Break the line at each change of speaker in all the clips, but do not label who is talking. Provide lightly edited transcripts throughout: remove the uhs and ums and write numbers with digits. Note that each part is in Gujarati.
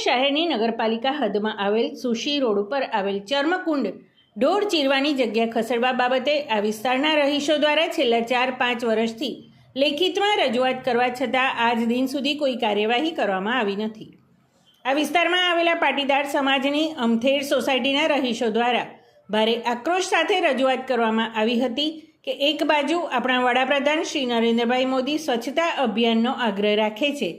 શહેરની નગરપાલિકા હદમાં આવેલ સુશી રોડ ઉપર આવેલ ચર્મકુંડ ઢોર ચીરવાની જગ્યા ખસેડવા બાબતે આ વિસ્તારના રહીશો દ્વારા છેલ્લા 4-5 વર્ષથી લેખિતમાં રજૂઆત કરવા છતાં આજ દિન સુધી કોઈ કાર્યવાહી કરવામાં આવી નથી। આ વિસ્તારમાં આવેલા પાટીદાર સમાજની અમથેર સોસાયટીના રહીશો દ્વારા ભારે આક્રોશ સાથે રજૂઆત કરવામાં આવી હતી કે એક બાજુ આપણા વડાપ્રધાન શ્રી નરેન્દ્રભાઈ મોદી સ્વચ્છતા અભિયાનનો આગ્રહ રાખે છે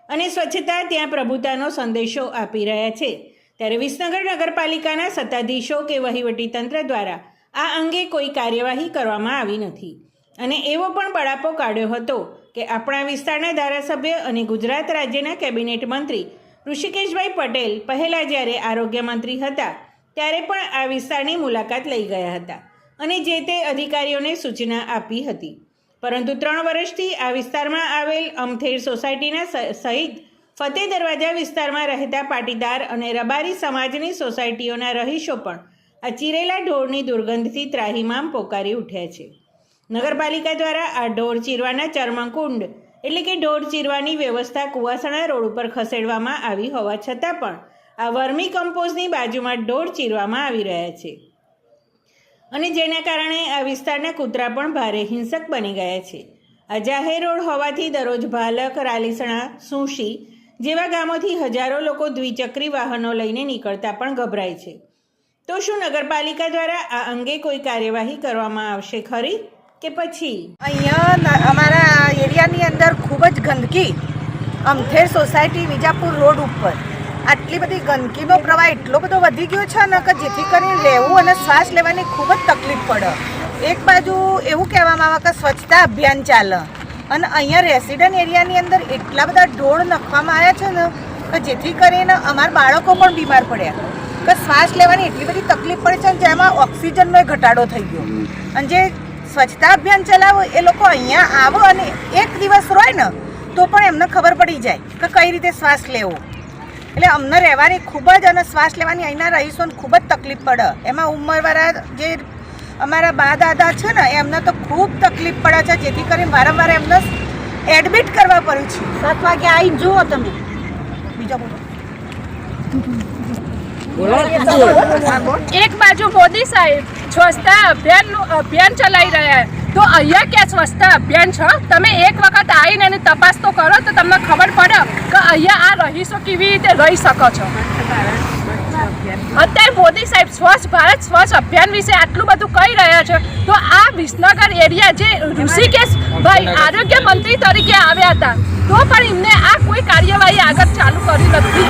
અને સ્વચ્છતા ત્યાં પ્રભુતાનો સંદેશો આપી રહ્યા છે, ત્યારે વિસનગર નગરપાલિકાના સત્તાધીશો કે વહીવટીતંત્ર દ્વારા આ અંગે કોઈ કાર્યવાહી કરવામાં આવી નથી અને એવો પણ બળાપો કાઢ્યો હતો કે આપણા વિસ્તારના ધારાસભ્ય અને ગુજરાત રાજ્યના કેબિનેટ મંત્રી ઋષિકેશભાઈ પટેલ પહેલાં જ્યારે આરોગ્ય મંત્રી હતા ત્યારે પણ આ વિસ્તારની મુલાકાત લઈ ગયા હતા અને જે તે અધિકારીઓને સૂચના આપી હતી, પરંતુ 3 વર્ષથી આ વિસ્તારમાં આવેલ અમથેર સોસાયટીના સહિત ફતેહ દરવાજા વિસ્તારમાં રહેતા પાટીદાર અને રબારી સમાજની સોસાયટીઓના રહીશો પણ આ ચીરેલા ઢોરની દુર્ગંધથી ત્રાહિમામ પોકારી ઉઠ્યા છે। નગરપાલિકા દ્વારા આ ઢોર ચીરવાના ચર્મકુંડ એટલે કે ઢોર ચીરવાની વ્યવસ્થા કુવાસણા રોડ ઉપર ખસેડવામાં આવી હોવા છતાં પણ આ વર્મી કમ્પોઝની બાજુમાં ઢોર ચીરવામાં આવી રહ્યા છે અને જેના કારણે આ વિસ્તારના કૂતરા પણ ભારે હિંસક બની ગયા છે। આ જાહેર રોડ હોવાથી દરરોજ ભાલક, રાલીસણા, સુશી જેવા ગામોથી હજારો લોકો દ્વિચક્રી વાહનો લઈને નીકળતા પણ ગભરાય છે। તો શું નગરપાલિકા દ્વારા આ અંગે કોઈ કાર્યવાહી કરવામાં આવશે ખરી કે પછી?
અહીંયા અમારા એરિયાની અંદર ખૂબ જ ગંદકી, અમથેર સોસાયટી વિજાપુર રોડ ઉપર આટલી બધી ગંદકીનો પ્રવાહ એટલો બધો વધી ગયો છે ને કે જેથી કરીને રહેવું અને શ્વાસ લેવાની ખૂબ જ તકલીફ પડે। એક બાજુ એવું કહેવામાં આવે કે સ્વચ્છતા અભિયાન ચાલે અને અહીંયા રેસિડન્ટ એરિયાની અંદર એટલા બધા ઢોળ નાખવામાં આવ્યા છે ને કે જેથી કરીને અમારા બાળકો પણ બીમાર પડ્યા કે શ્વાસ લેવાની એટલી બધી તકલીફ પડે છે, જેમાં ઓક્સિજનનો ઘટાડો થઈ ગયો। અને જે સ્વચ્છતા અભિયાન ચલાવો એ લોકો અહીંયા આવો અને એક દિવસ રહે ને તો પણ એમને ખબર પડી જાય કે કઈ રીતે શ્વાસ લેવો, એટલે અમને રહેવાની ખૂબ જ અને શ્વાસ લેવાની અહીંના રહીશોને ખૂબ જ તકલીફ પડે। એમાં ઉંમરવાળા જે અમારા બા દાદા છે ને એમને તો ખૂબ તકલીફ પડે છે, જેથી કરીને વારંવાર એમને એડમિટ કરવા પડ્યું છે। 7 વાગે આવી જુઓ તમે બીજા બોલો।
એક બાજુ મોદી સાહેબ સ્વચ્છતા અભિયાન ચલાવી રહ્યા તો અહીંયા ક્યાં સ્વચ્છતા અભિયાન છે? તમે એક વખત આવીને એની તપાસ તો કરો તો તમને ખબર પડે કે અહીંયા આ રહીશો કેવી રીતે રહી શકો છો। અત્યારે મોદી સાહેબ સ્વચ્છ ભારત સ્વચ્છ અભિયાન વિશે આટલું બધું કહી રહ્યા છે તો આ વિસનગર એરિયા જે ઋષિકેશભાઈ આરોગ્ય મંત્રી તરીકે આવ્યા હતા તો પણ એમને આ કોઈ કાર્યવાહી આગળ ચાલુ કરી નથી।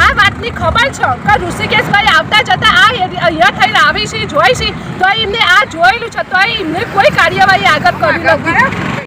આ વાતની ખબર છે કે ઋષિકેશભાઈ આવતા જતા આ અહીંયા થઈને આવી છે જોઈ છે તો એમને આ જોયેલું છે તો એમને કોઈ કાર્યવાહી આગળ કરી નથી।